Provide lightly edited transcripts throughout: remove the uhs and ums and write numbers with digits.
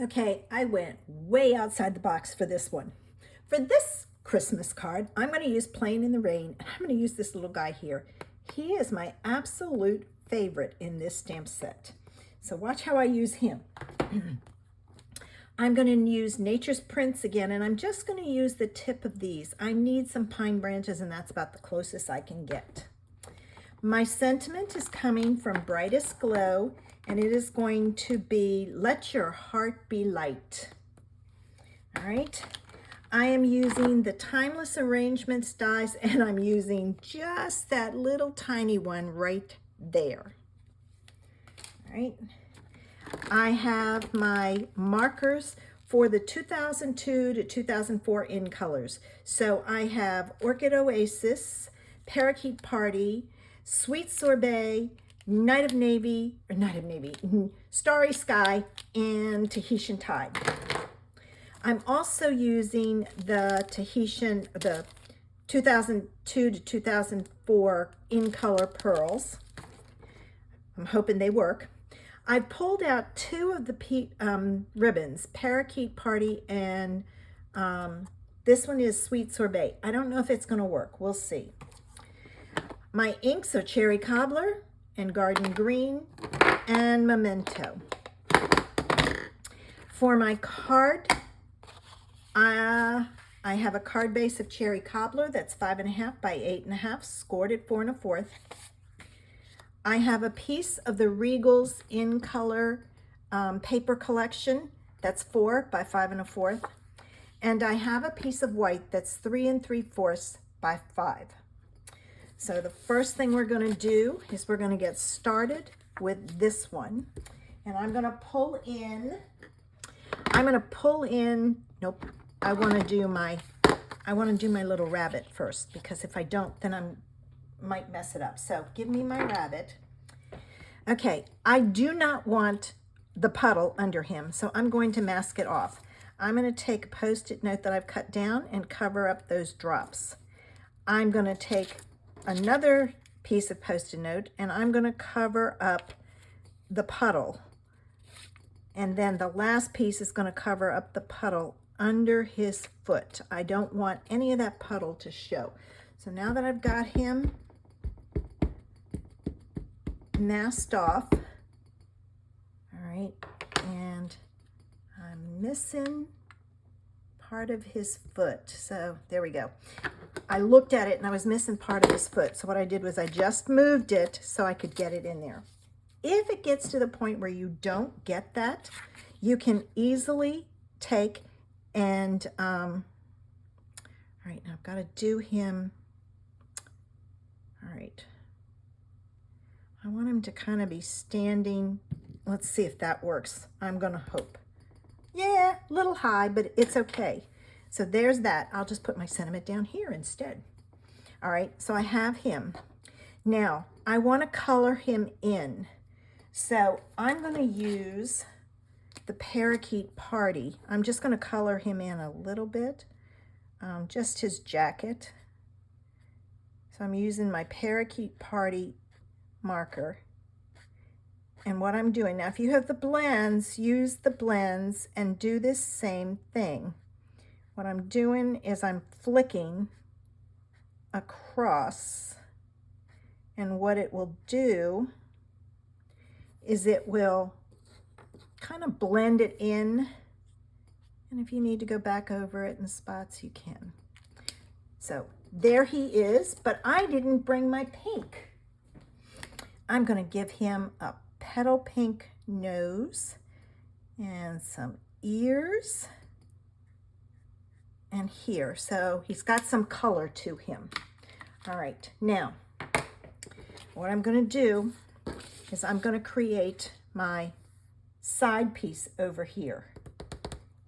Okay, I went way outside the box for this one. For this Christmas card, I'm going to use Playing in the Rain, and I'm going to use this little guy here. He is my absolute favorite in this stamp set. So watch how I use him. I'm going to use Nature's Prints again, and I'm just going to use the tip of these. I need some pine branches, and that's about the closest I can get. My sentiment is coming from Brightest Glow, and it is going to be Let Your Heart Be Light. All right. I am using the Timeless Arrangements dies, and I'm using just that little tiny one right there. All right. I have my markers for the 2002 to 2004 in colors. So I have Orchid Oasis, Parakeet Party, Sweet Sorbet, Night of Navy, Starry Sky, and Tahitian Tide. I'm also using the 2002 to 2004 in color pearls. I'm hoping they work. I pulled out two of the ribbons, Parakeet Party and this one is Sweet Sorbet. I don't know if it's going to work. We'll see. My inks are Cherry Cobbler and Garden Green and Memento. For my card, I have a card base of Cherry Cobbler that's 5.5 by 8.5, scored at 4 1/4. I have a piece of the Regals in color paper collection that's 4 by 5 1/4. And I have a piece of white that's 3 3/4 by 5. So the first thing we're going to do is we're going to get started with this one. And I'm going to pull in, nope, I want to do my little rabbit first, because if I don't, then I might mess it up. So give me my rabbit. Okay, I do not want the puddle under him, so I'm going to mask it off. I'm going to take a Post-it note that I've cut down and cover up those drops. I'm going to take another piece of Post-it note and I'm going to cover up the puddle. And then the last piece is going to cover up the puddle under his foot. I don't want any of that puddle to show. So now that I've got him masked off, all right, and I'm missing part of his foot. So there we go. I looked at it and I was missing part of his foot. So what I did was I just moved it so I could get it in there. If it gets to the point where you don't get that, you can easily take and, all right, now I've got to do him, all right. I want him to kind of be standing. Let's see if that works. I'm going to hope. Yeah, a little high, but it's okay. So there's that. I'll just put my sentiment down here instead. All right, so I have him. Now, I want to color him in. So I'm going to use the Parakeet Party. I'm just going to color him in a little bit, just his jacket. So I'm using my Parakeet Party marker. And what I'm doing, now if you have the blends, use the blends and do this same thing. What I'm doing is I'm flicking across, and what it will do is it will kind of blend it in, and if you need to go back over it in spots, you can. So there he is, but I didn't bring my pink. I'm going to give him a petal pink nose and some ears and here. So he's got some color to him. All right, now what I'm going to do is I'm going to create my side piece over here.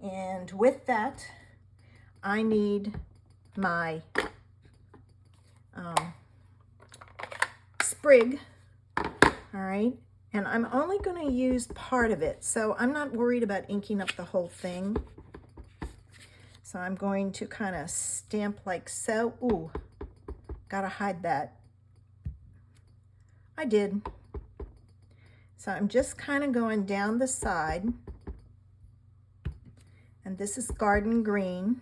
And with that, I need my sprig, all right? And I'm only going to use part of it, so I'm not worried about inking up the whole thing. So I'm going to kind of stamp like so. Ooh, gotta hide that. I did. So I'm just kind of going down the side and this is garden green,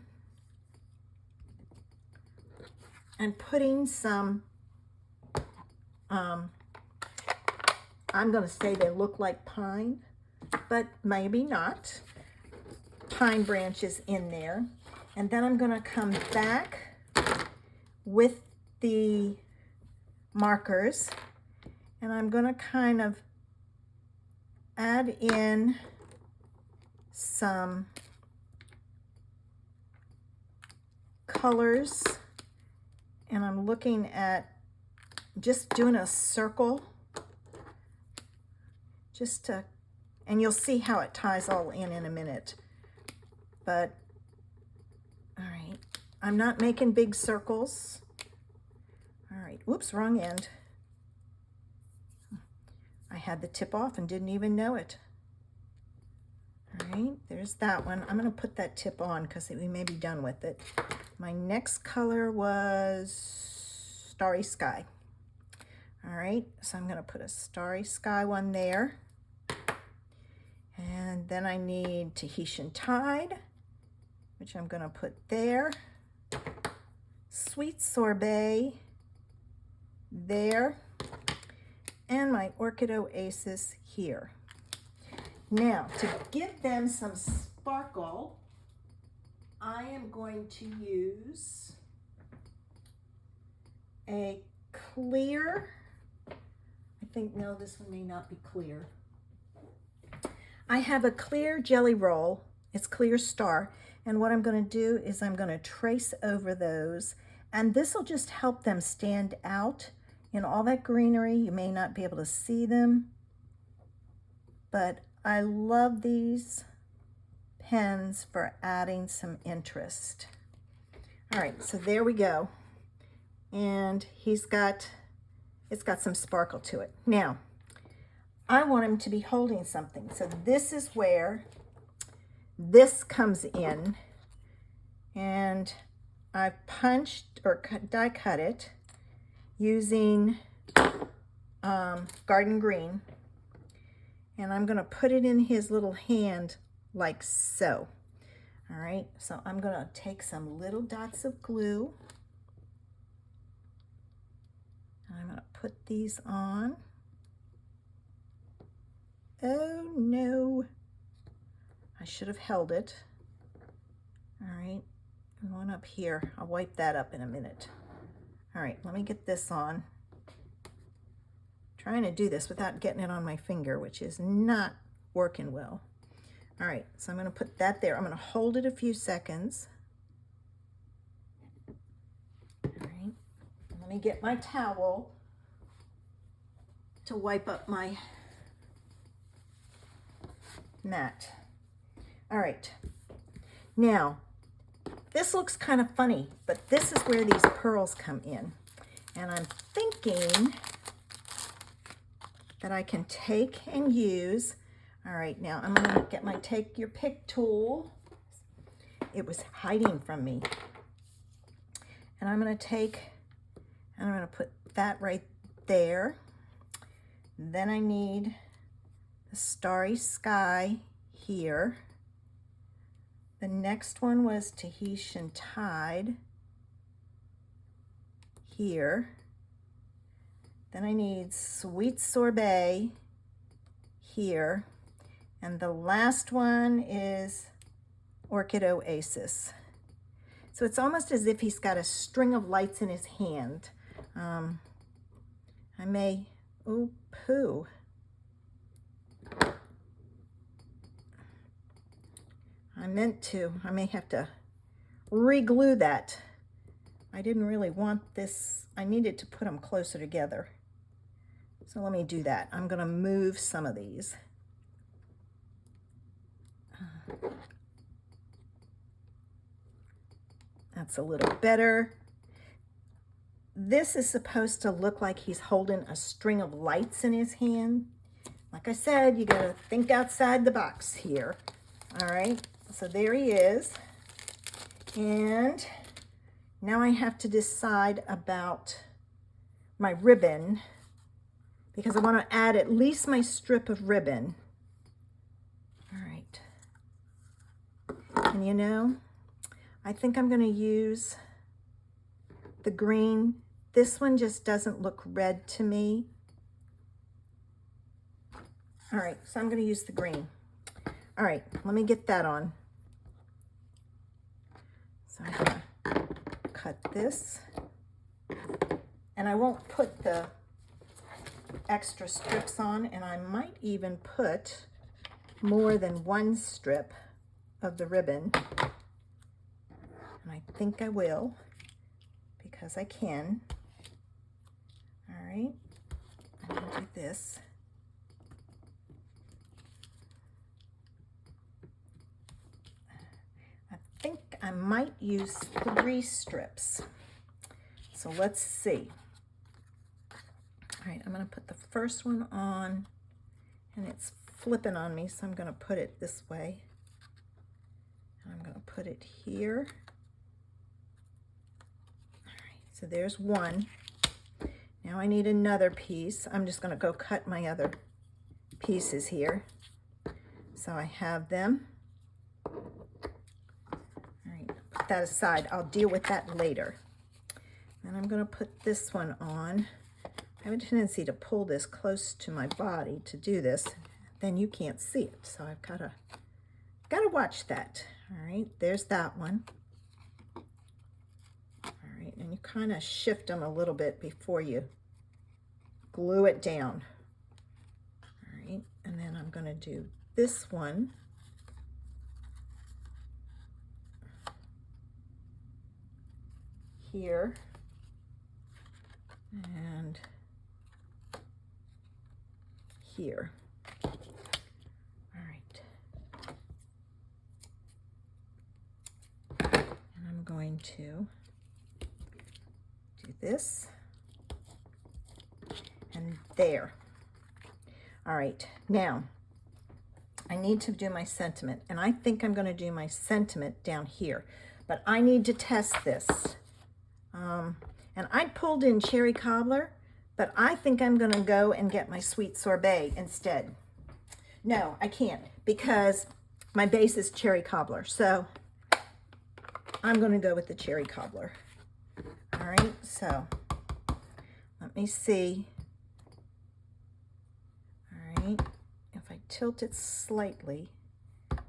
and putting some, I'm going to say they look like pine, but maybe not, pine branches in there. And then I'm going to come back with the markers, and I'm going to kind of add in some colors, and I'm looking at just doing a circle just to, and you'll see how it ties all in a minute. But all right, I'm not making big circles. All right, whoops, wrong end. I had the tip off and didn't even know it. All right, there's that one. I'm going to put that tip on because we may be done with it. My next color was Starry Sky. All right, so I'm going to put a Starry Sky one there. And then I need Tahitian Tide, which I'm going to put there. Sweet Sorbet there. And my Orchid Oasis here. Now, to give them some sparkle, I am going to use a clear, I think, no, this one may not be clear. I have a clear jelly roll. It's Clear Star. And what I'm going to do is I'm going to trace over those. And this will just help them stand out in all that greenery. You may not be able to see them, but I love these pens for adding some interest. All right, so there we go. And it's got some sparkle to it. Now, I want him to be holding something. So this is where this comes in. And I've punched or die cut it using garden green. And I'm going to put it in his little hand like so. All right, so I'm going to take some little dots of glue. And I'm going to put these on. Oh no, I should have held it. All right, and one up here. I'll wipe that up in a minute. All right, let me get this on. Trying to do this without getting it on my finger, which is not working well. All right, so I'm going to put that there. I'm going to hold it a few seconds. All right, let me get my towel to wipe up my mat. All right, now this looks kind of funny, but this is where these pearls come in. And I'm thinking that I can take and use. All right, now I'm going to get my take your pick tool. It was hiding from me. And I'm going to take, and I'm going to put that right there. Then I need the Starry Sky here. The next one was Tahitian Tide here. Then I need Sweet Sorbet here. And the last one is Orchid Oasis. So it's almost as if he's got a string of lights in his hand. I may, oh, poo. I may have to re-glue that. I didn't really want this. I needed to put them closer together. So let me do that. I'm going to move some of these. That's a little better. This is supposed to look like he's holding a string of lights in his hand. Like I said, you got to think outside the box here. All right, so there he is. And now I have to decide about my ribbon, because I want to add at least my strip of ribbon. All right. And you know, I think I'm going to use the green. This one just doesn't look red to me. All right, so I'm going to use the green. All right, let me get that on. So I'm going to cut this. And I won't put the extra strips on, and I might even put more than one strip of the ribbon. And I think I will, because I can. All right, I'm going to do this. I think I might use 3 strips. So let's see. All right, I'm going to put the first one on, and it's flipping on me, so I'm going to put it this way. And I'm going to put it here. All right, so there's one. Now I need another piece. I'm just going to go cut my other pieces here. So I have them. All right, put that aside. I'll deal with that later. And I'm going to put this one on. I have a tendency to pull this close to my body to do this. Then you can't see it. So I've got to watch that. All right, there's that one. All right, and you kind of shift them a little bit before you glue it down. All right, and then I'm going to do this one. Here. And here. All right. And I'm going to do this and there. All right, now I need to do my sentiment, and I think I'm going to do my sentiment down here, but I need to test this. And I pulled in cherry cobbler, but I think I'm going to go and get my sweet sorbet instead. No, I can't, because my base is cherry cobbler. So I'm going to go with the cherry cobbler. All right, so let me see. All right, if I tilt it slightly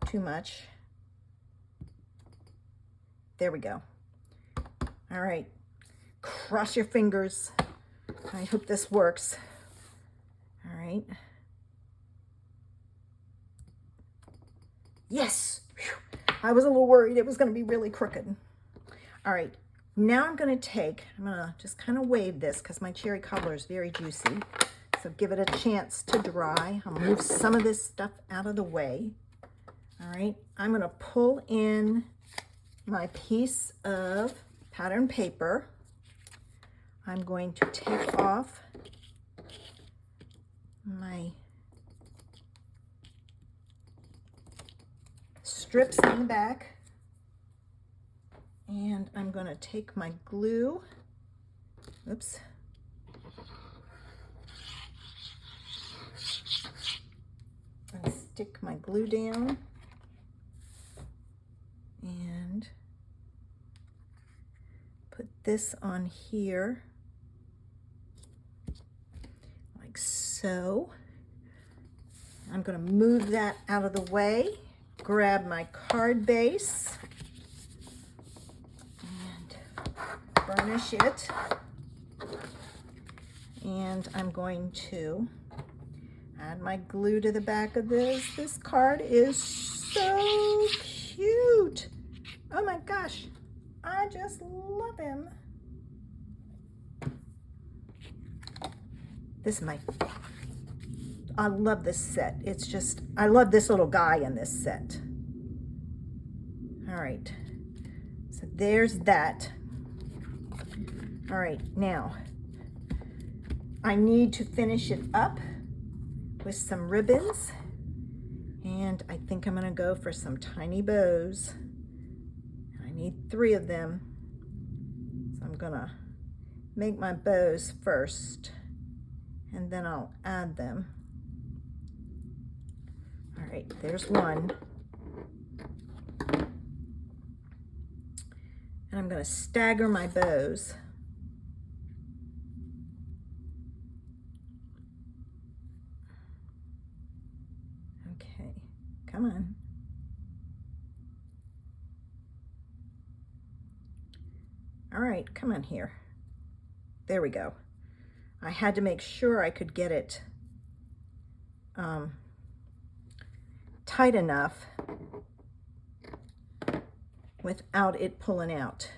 too much. There we go. All right. Cross your fingers. I hope this works. All right. Yes. Whew. I was a little worried it was going to be really crooked. All right. Now I'm going to just kind of wave this because my cherry cobbler is very juicy. So give it a chance to dry. I'll move some of this stuff out of the way. All right. I'm going to pull in my piece of pattern paper. I'm going to take off my strips on the back, and I'm going to take my glue, oops, and stick my glue down, and put this on here. So I'm going to move that out of the way, grab my card base, and burnish it. And I'm going to add my glue to the back of this. This card is so cute. Oh my gosh, I just love him. This is I love this set. It's just, I love this little guy in this set. All right, so there's that. All right, now I need to finish it up with some ribbons, and I think I'm gonna go for some tiny bows. I need 3 of them, so I'm gonna make my bows first, and then I'll add them. All right, there's one. And I'm going to stagger my bows. Okay, come on. All right, come on here. There we go. I had to make sure I could get it tight enough without it pulling out.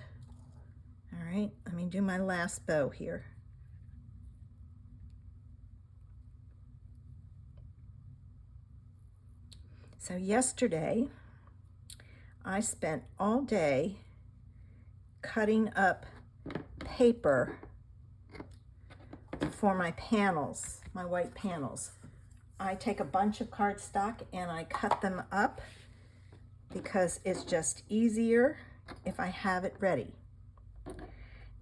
All right, let me do my last bow here. So yesterday, I spent all day cutting up paper for my panels, my white panels. I take a bunch of cardstock and I cut them up because it's just easier if I have it ready.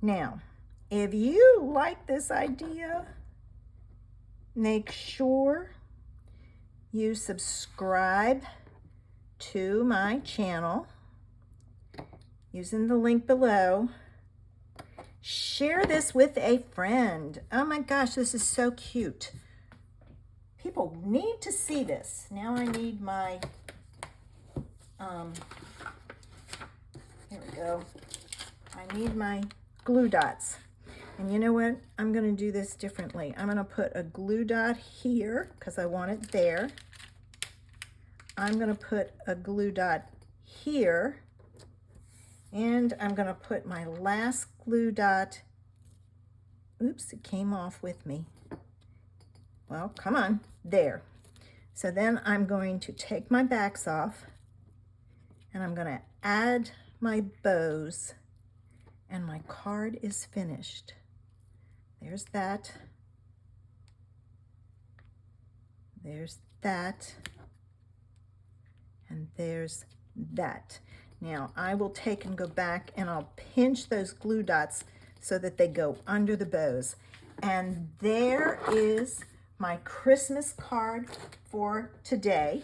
Now, if you like this idea, make sure you subscribe to my channel using the link below. Share this with a friend. Oh my gosh, this is so cute. People need to see this. Now I need my, here we go. I need my glue dots. And you know what? I'm gonna do this differently. I'm gonna put a glue dot here because I want it there. I'm gonna put a glue dot here. And I'm gonna put my last glue dot, oops, it came off with me. Well, come on, there. So then I'm going to take my backs off and I'm gonna add my bows and my card is finished. There's that. There's that. And there's that. Now I will take and go back and I'll pinch those glue dots so that they go under the bows. And there is my Christmas card for today.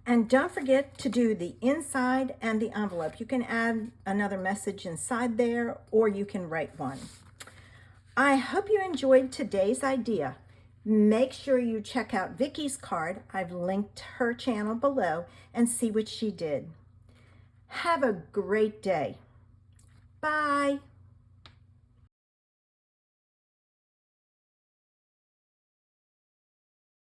And don't forget to do the inside and the envelope. You can add another message inside there or you can write one. I hope you enjoyed today's idea. Make sure you check out Vicky's card. I've linked her channel below and see what she did. Have a great day. Bye.